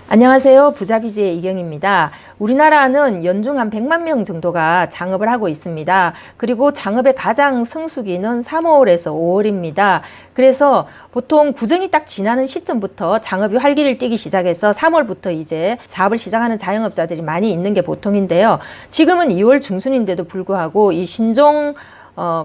안녕하세요. 부자비즈의 이경입니다. 우리나라는 연중 한 100만 명 정도가 창업을 하고 있습니다. 그리고 창업의 가장 성수기는 3월에서 5월입니다. 그래서 보통 구정이 딱 지나는 시점부터 창업이 활기를 띠기 시작해서 3월부터 이제 사업을 시작하는 자영업자들이 많이 있는 게 보통인데요. 지금은 2월 중순인데도 불구하고 이 신종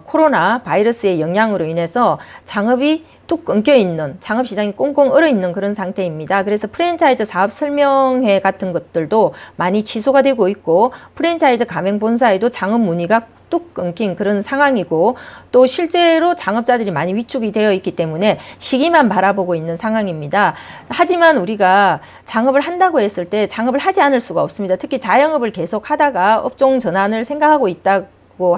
코로나 바이러스의 영향으로 인해서 창업이 뚝 끊겨 있는, 창업 시장이 꽁꽁 얼어 있는 그런 상태입니다. 그래서 프랜차이즈 사업 설명회 같은 것들도 많이 취소가 되고 있고, 프랜차이즈 가맹 본사에도 창업 문의가 뚝 끊긴 그런 상황이고, 또 실제로 창업자들이 많이 위축이 되어 있기 때문에 시기만 바라보고 있는 상황입니다. 하지만 우리가 창업을 한다고 했을 때 창업을 하지 않을 수가 없습니다. 특히 자영업을 계속 하다가 업종 전환을 생각하고 있다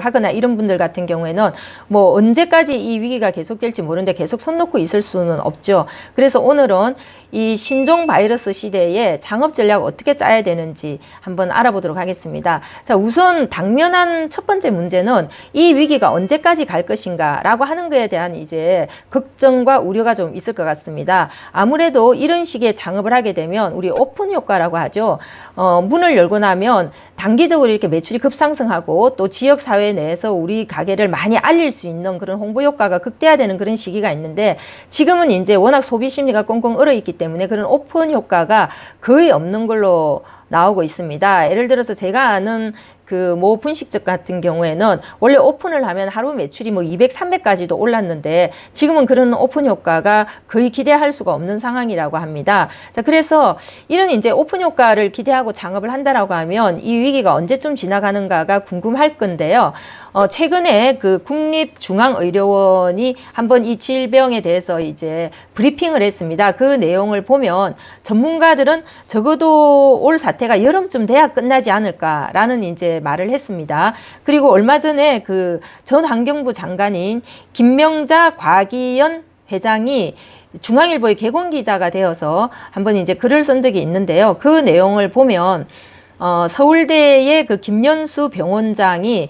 하거나 이런 분들 같은 경우에는 뭐 언제까지 이 위기가 계속될지 모르는데 계속 손 놓고 있을 수는 없죠. 그래서 오늘은 이 신종 바이러스 시대에 창업 전략 어떻게 짜야 되는지 한번 알아보도록 하겠습니다. 자, 우선 당면한 첫 번째 문제는 이 위기가 언제까지 갈 것인가 라고 하는 거에 대한 이제 걱정과 우려가 좀 있을 것 같습니다. 아무래도 이런 식의 창업을 하게 되면 우리 오픈 효과라고 하죠. 문을 열고 나면 단기적으로 이렇게 매출이 급상승하고 또 지역 사회 내에서 우리 가게를 많이 알릴 수 있는 그런 홍보 효과가 극대화되는 그런 시기가 있는데, 지금은 이제 워낙 소비 심리가 꽁꽁 얼어 있기 때문에 그런 오픈 효과가 거의 없는 걸로 나오고 있습니다. 예를 들어서 제가 아는 그 모 분식집 같은 경우에는 원래 오픈을 하면 하루 매출이 뭐 200, 300까지도 올랐는데 지금은 그런 오픈 효과가 거의 기대할 수가 없는 상황이라고 합니다. 자, 그래서 이런 이제 오픈 효과를 기대하고 창업을 한다라고 하면 이 위기가 언제쯤 지나가는가가 궁금할 건데요. 최근에 그 국립중앙의료원이 한번 이 질병에 대해서 이제 브리핑을 했습니다. 그 내용을 보면 전문가들은 적어도 올 사태가 여름쯤 돼야 끝나지 않을까라는 이제 말을 했습니다. 그리고 얼마 전에 그 전 환경부 장관인 김명자 과기연 회장이 중앙일보의 개공 기자가 되어서 한번 이제 글을 쓴 적이 있는데요. 그 내용을 보면 서울대의 그 김연수 병원장이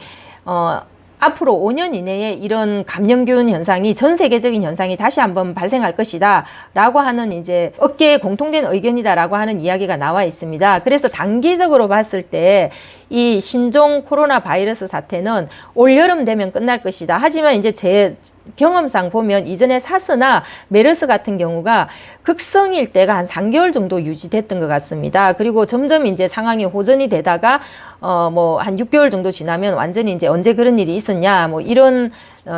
앞으로 5년 이내에 이런 감염균 현상이 전 세계적인 현상이 다시 한번 발생할 것이다 라고 하는 이제 업계에 공통된 의견이다 라고 하는 이야기가 나와 있습니다. 그래서 단기적으로 봤을 때 이 신종 코로나 바이러스 사태는 올 여름 되면 끝날 것이다. 하지만 이제 제 경험상 보면 이전에 사스나 메르스 같은 경우가 극성일 때가 한 3개월 정도 유지됐던 것 같습니다. 그리고 점점 이제 상황이 호전이 되다가 뭐 한 6개월 정도 지나면 완전히 이제 언제 그런 일이 있었냐 뭐 이런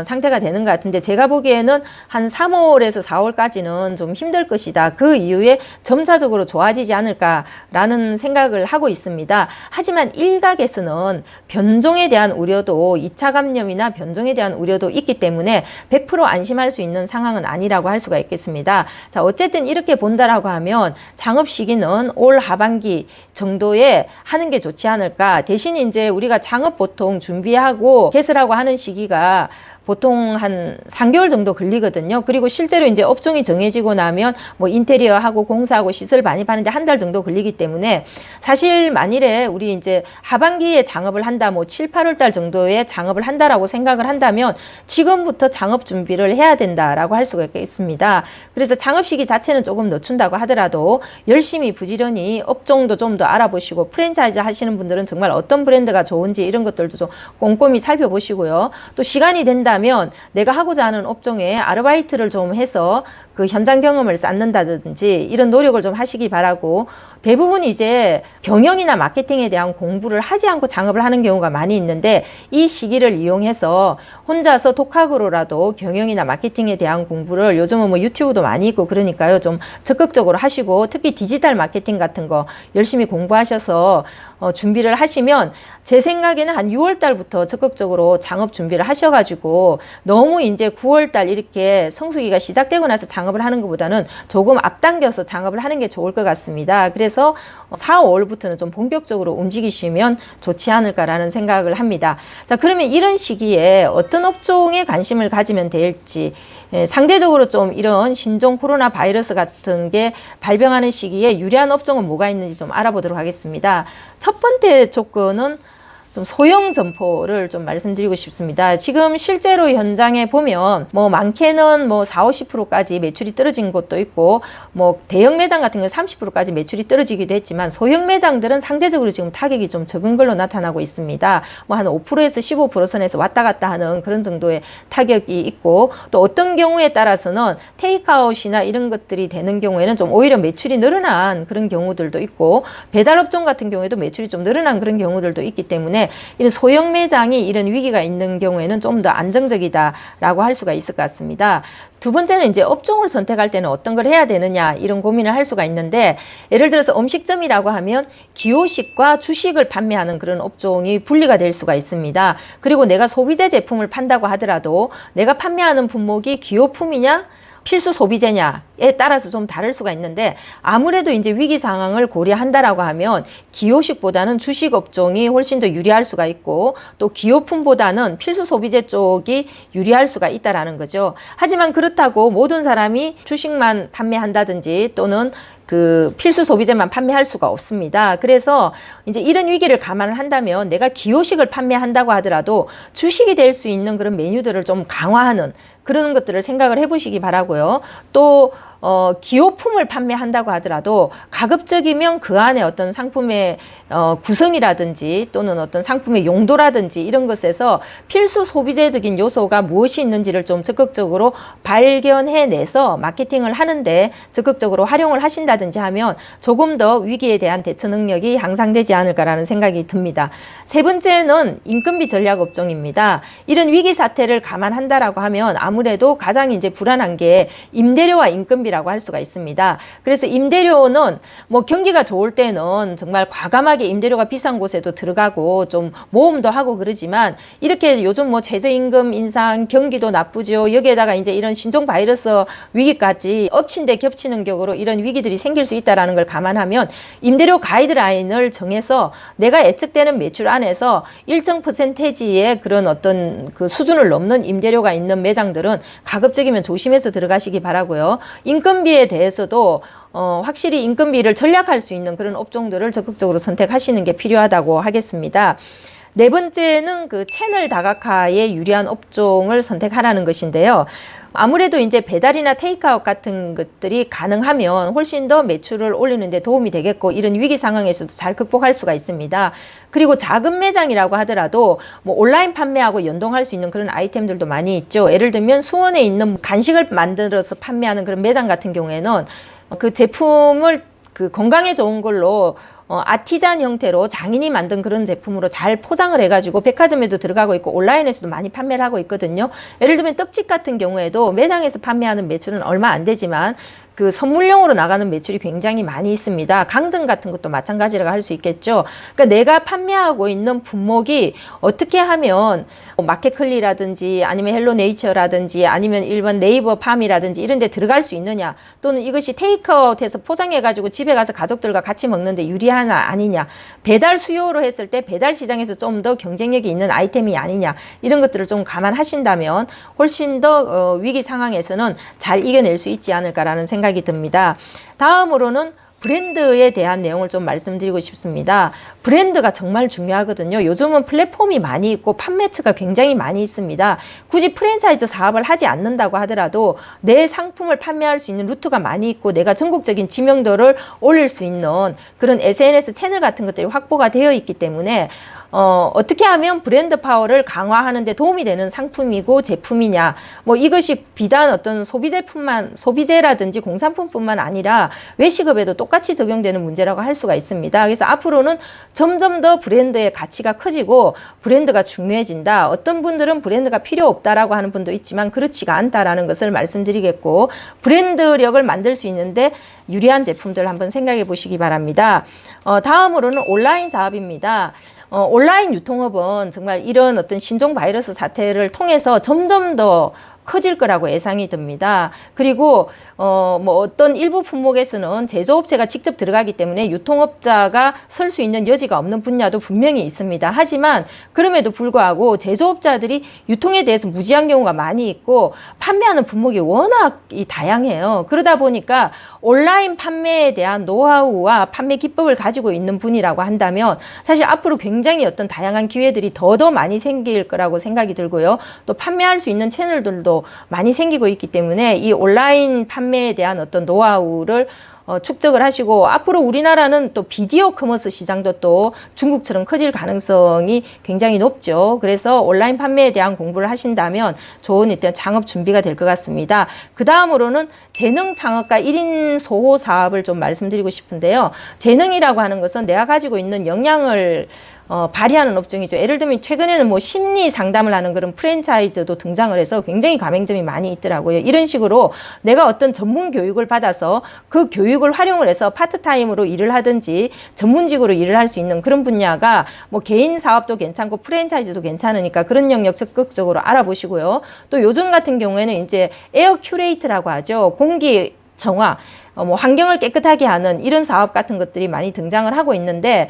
상태가 되는 것 같은데, 제가 보기에는 한 3월에서 4월까지는 좀 힘들 것이다. 그 이후에 점차적으로 좋아지지 않을까라는 생각을 하고 있습니다. 하지만 일각에서는 변종에 대한 우려도 2차 감염이나 변종에 대한 우려도 있기 때문에 100% 안심할 수 있는 상황은 아니라고 할 수가 있겠습니다. 자, 어쨌든 이렇게 본다라고 하면 창업 시기는 올 하반기 정도에 하는 게 좋지 않을까. 대신 이제 우리가 창업 보통 준비하고 개설하고 하는 시기가 보통 한 3개월 정도 걸리거든요. 그리고 실제로 이제 업종이 정해지고 나면 뭐 인테리어 하고 공사하고 시설 반입하는데 한 달 정도 걸리기 때문에 사실 만일에 우리 이제 하반기에 창업을 한다, 뭐 7, 8월 달 정도에 창업을 한다라고 생각을 한다면 지금부터 창업 준비를 해야 된다라고 할 수가 있겠습니다. 그래서 창업 시기 자체는 조금 늦춘다고 하더라도 열심히 부지런히 업종도 좀 더 알아보시고, 프랜차이즈 하시는 분들은 정말 어떤 브랜드가 좋은지 이런 것들도 좀 꼼꼼히 살펴보시고요. 또 시간이 된다면 내가 하고자 하는 업종에 아르바이트를 좀 해서 그 현장 경험을 쌓는다든지 이런 노력을 좀 하시기 바라고, 대부분 이제 경영이나 마케팅에 대한 공부를 하지 않고 창업을 하는 경우가 많이 있는데, 이 시기를 이용해서 혼자서 독학으로라도 경영이나 마케팅에 대한 공부를, 요즘은 뭐 유튜브도 많이 있고 그러니까요, 좀 적극적으로 하시고, 특히 디지털 마케팅 같은 거 열심히 공부하셔서 준비를 하시면 제 생각에는 한 6월 달부터 적극적으로 창업 준비를 하셔가지고, 너무 이제 9월 달 이렇게 성수기가 시작되고 나서 창업을 하는 것보다는 조금 앞당겨서 창업을 하는 게 좋을 것 같습니다. 그래서 4, 5월부터는 좀 본격적으로 움직이시면 좋지 않을까라는 생각을 합니다. 자, 그러면 이런 시기에 어떤 업종에 관심을 가지면 될지, 상대적으로 좀 이런 신종 코로나 바이러스 같은 게 발병하는 시기에 유리한 업종은 뭐가 있는지 좀 알아보도록 하겠습니다. 첫 번째 조건은 좀 소형 점포를 좀 말씀드리고 싶습니다. 지금 실제로 현장에 보면 뭐 많게는 뭐 40, 50%까지 매출이 떨어진 곳도 있고 뭐 대형 매장 같은 경우 30%까지 매출이 떨어지기도 했지만 소형 매장들은 상대적으로 지금 타격이 좀 적은 걸로 나타나고 있습니다. 뭐 한 5%에서 15% 선에서 왔다 갔다 하는 그런 정도의 타격이 있고, 또 어떤 경우에 따라서는 테이크아웃이나 이런 것들이 되는 경우에는 좀 오히려 매출이 늘어난 그런 경우들도 있고, 배달업종 같은 경우에도 매출이 좀 늘어난 그런 경우들도 있기 때문에 이런 소형 매장이 이런 위기가 있는 경우에는 좀 더 안정적이다라고 할 수가 있을 것 같습니다. 두 번째는 이제 업종을 선택할 때는 어떤 걸 해야 되느냐 이런 고민을 할 수가 있는데, 예를 들어서 음식점이라고 하면 기호식과 주식을 판매하는 그런 업종이 분리가 될 수가 있습니다. 그리고 내가 소비재 제품을 판다고 하더라도 내가 판매하는 품목이 기호품이냐 필수 소비재냐에 따라서 좀 다를 수가 있는데, 아무래도 이제 위기 상황을 고려한다라고 하면 기호식보다는 주식 업종이 훨씬 더 유리할 수가 있고, 또 기호품보다는 필수 소비재 쪽이 유리할 수가 있다라는 거죠. 하지만 그렇다고 모든 사람이 주식만 판매한다든지 또는 그 필수 소비재만 판매할 수가 없습니다. 그래서 이제 이런 위기를 감안을 한다면 내가 기호식을 판매한다고 하더라도 주식이 될 수 있는 그런 메뉴들을 좀 강화하는 그런 것들을 생각을 해보시기 바라고요. 또 기호품을 판매한다고 하더라도 가급적이면 그 안에 어떤 상품의 구성이라든지 또는 어떤 상품의 용도라든지 이런 것에서 필수 소비재적인 요소가 무엇이 있는지를 좀 적극적으로 발견해내서 마케팅을 하는데 적극적으로 활용을 하신다든지 하면 조금 더 위기에 대한 대처 능력이 향상되지 않을까라는 생각이 듭니다. 세 번째는 인건비 전략 업종입니다. 이런 위기 사태를 감안한다라고 하면 아무래도 가장 이제 불안한 게 임대료와 인건비라고 할 수가 있습니다. 그래서 임대료는 뭐 경기가 좋을 때는 정말 과감하게 임대료가 비싼 곳에도 들어가고 좀 모험도 하고 그러지만, 이렇게 요즘 뭐 최저임금 인상, 경기도 나쁘죠. 여기에다가 이제 이런 신종 바이러스 위기까지 엎친 데 겹치는 격으로 이런 위기들이 생길 수 있다라는 걸 감안하면 임대료 가이드라인을 정해서 내가 예측되는 매출 안에서 일정 퍼센테이지의 그런 어떤 그 수준을 넘는 임대료가 있는 매장들은 가급적이면 조심해서 들어가시기 바라고요. 인건비에 대해서도 확실히 인건비를 절약할 수 있는 그런 업종들을 적극적으로 선택하시는 게 필요하다고 하겠습니다. 네 번째는 그 채널 다각화에 유리한 업종을 선택하라는 것인데요. 아무래도 이제 배달이나 테이크아웃 같은 것들이 가능하면 훨씬 더 매출을 올리는 데 도움이 되겠고, 이런 위기 상황에서도 잘 극복할 수가 있습니다. 그리고 작은 매장이라고 하더라도 뭐 온라인 판매하고 연동할 수 있는 그런 아이템들도 많이 있죠. 예를 들면 수원에 있는 간식을 만들어서 판매하는 그런 매장 같은 경우에는 그 제품을 그 건강에 좋은 걸로 아티잔 형태로 장인이 만든 그런 제품으로 잘 포장을 해가지고 백화점에도 들어가고 있고 온라인에서도 많이 판매를 하고 있거든요. 예를 들면 떡집 같은 경우에도 매장에서 판매하는 매출은 얼마 안 되지만 그 선물용으로 나가는 매출이 굉장히 많이 있습니다. 강정 같은 것도 마찬가지라고 할 수 있겠죠. 그러니까 내가 판매하고 있는 품목이 어떻게 하면 마켓컬리라든지 아니면 헬로네이처라든지 아니면 일반 네이버 팜이라든지 이런 데 들어갈 수 있느냐, 또는 이것이 테이크아웃해서 포장해가지고 집에 가서 가족들과 같이 먹는데 유리하나 아니냐, 배달 수요로 했을 때 배달 시장에서 좀 더 경쟁력이 있는 아이템이 아니냐, 이런 것들을 좀 감안하신다면 훨씬 더 위기 상황에서는 잘 이겨낼 수 있지 않을까라는 생각이 듭니다. 다음으로는 브랜드에 대한 내용을 좀 말씀드리고 싶습니다. 브랜드가 정말 중요하거든요. 요즘은 플랫폼이 많이 있고 판매처가 굉장히 많이 있습니다. 굳이 프랜차이즈 사업을 하지 않는다고 하더라도 내 상품을 판매할 수 있는 루트가 많이 있고 내가 전국적인 지명도를 올릴 수 있는 그런 SNS 채널 같은 것들이 확보가 되어 있기 때문에 어떻게 하면 브랜드 파워를 강화하는 데 도움이 되는 상품이고 제품이냐, 뭐 이것이 비단 어떤 소비재라든지 공산품뿐만 아니라 외식업에도 똑같이 적용되는 문제라고 할 수가 있습니다. 그래서 앞으로는 점점 더 브랜드의 가치가 커지고 브랜드가 중요해진다. 어떤 분들은 브랜드가 필요 없다라고 하는 분도 있지만 그렇지가 않다라는 것을 말씀드리겠고, 브랜드력을 만들 수 있는데 유리한 제품들 한번 생각해 보시기 바랍니다. 다음으로는 온라인 사업입니다. 온라인 유통업은 정말 이런 어떤 신종 바이러스 사태를 통해서 점점 더 커질 거라고 예상이 듭니다. 그리고 뭐 어떤 일부 품목에서는 제조업체가 직접 들어가기 때문에 유통업자가 설 수 있는 여지가 없는 분야도 분명히 있습니다. 하지만 그럼에도 불구하고 제조업자들이 유통에 대해서 무지한 경우가 많이 있고 판매하는 품목이 워낙 다양해요. 그러다 보니까 온라인 판매에 대한 노하우와 판매 기법을 가지고 있는 분이라고 한다면 사실 앞으로 굉장히 어떤 다양한 기회들이 더 많이 생길 거라고 생각이 들고요. 또 판매할 수 있는 채널들도 많이 생기고 있기 때문에 이 온라인 판매에 대한 어떤 노하우를 축적을 하시고 앞으로 우리나라는 또 비디오 커머스 시장도 또 중국처럼 커질 가능성이 굉장히 높죠. 그래서 온라인 판매에 대한 공부를 하신다면 좋은 일단 창업 준비가 될 것 같습니다. 그 다음으로는 재능 창업과 1인 소호 사업을 좀 말씀드리고 싶은데요. 재능이라고 하는 것은 내가 가지고 있는 역량을 발휘하는 업종이죠. 예를 들면 최근에는 뭐 심리 상담을 하는 그런 프랜차이즈도 등장을 해서 굉장히 가맹점이 많이 있더라고요. 이런 식으로 내가 어떤 전문 교육을 받아서 그 교육을 활용을 해서 파트타임으로 일을 하든지 전문직으로 일을 할 수 있는 그런 분야가 뭐 개인 사업도 괜찮고 프랜차이즈도 괜찮으니까 그런 영역 적극적으로 알아보시고요. 또 요즘 같은 경우에는 이제 에어 큐레이트라고 하죠. 공기 정화, 뭐 환경을 깨끗하게 하는 이런 사업 같은 것들이 많이 등장을 하고 있는데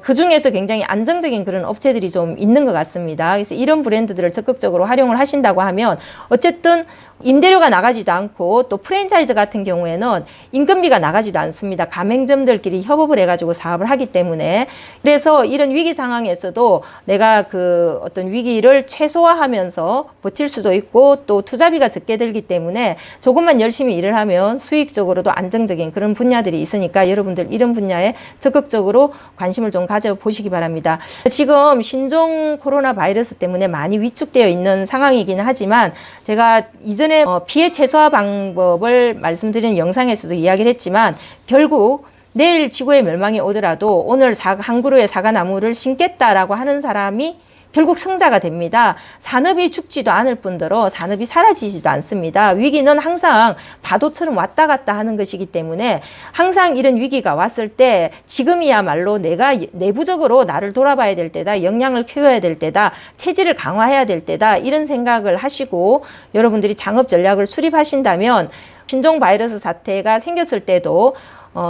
그 중에서 굉장히 안정적인 그런 업체들이 좀 있는 것 같습니다. 그래서 이런 브랜드들을 적극적으로 활용을 하신다고 하면 어쨌든 임대료가 나가지도 않고 또 프랜차이즈 같은 경우에는 임금비가 나가지도 않습니다. 가맹점들끼리 협업을 해가지고 사업을 하기 때문에 그래서 이런 위기 상황에서도 내가 그 어떤 위기를 최소화하면서 버틸 수도 있고 또 투자비가 적게 들기 때문에 조금만 열심히 일을 하면 수익적으로도 안정적인 그런 분야들이 있으니까 여러분들 이런 분야에 적극적으로 관심을 좀 가져보시기 바랍니다. 지금 신종 코로나 바이러스 때문에 많이 위축되어 있는 상황이기는 하지만 제가 이전에 피해 최소화 방법을 말씀드리는 영상에서도 이야기를 했지만 결국 내일 지구의 멸망이 오더라도 오늘 한 그루의 사과나무를 심겠다라고 하는 사람이 결국 승자가 됩니다. 산업이 죽지도 않을 뿐더러 산업이 사라지지도 않습니다. 위기는 항상 파도처럼 왔다 갔다 하는 것이기 때문에 항상 이런 위기가 왔을 때 지금이야말로 내가 내부적으로 나를 돌아봐야 될 때다. 역량을 키워야 될 때다. 체질을 강화해야 될 때다. 이런 생각을 하시고 여러분들이 창업 전략을 수립하신다면 신종 바이러스 사태가 생겼을 때도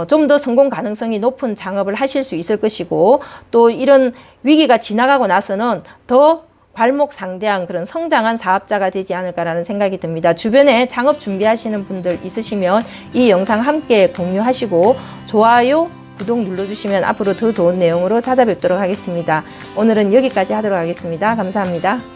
좀 더 성공 가능성이 높은 창업을 하실 수 있을 것이고 또 이런 위기가 지나가고 나서는 더 괄목상대한 그런 성장한 사업자가 되지 않을까라는 생각이 듭니다. 주변에 창업 준비하시는 분들 있으시면 이 영상 함께 공유하시고 좋아요, 구독 눌러주시면 앞으로 더 좋은 내용으로 찾아뵙도록 하겠습니다. 오늘은 여기까지 하도록 하겠습니다. 감사합니다.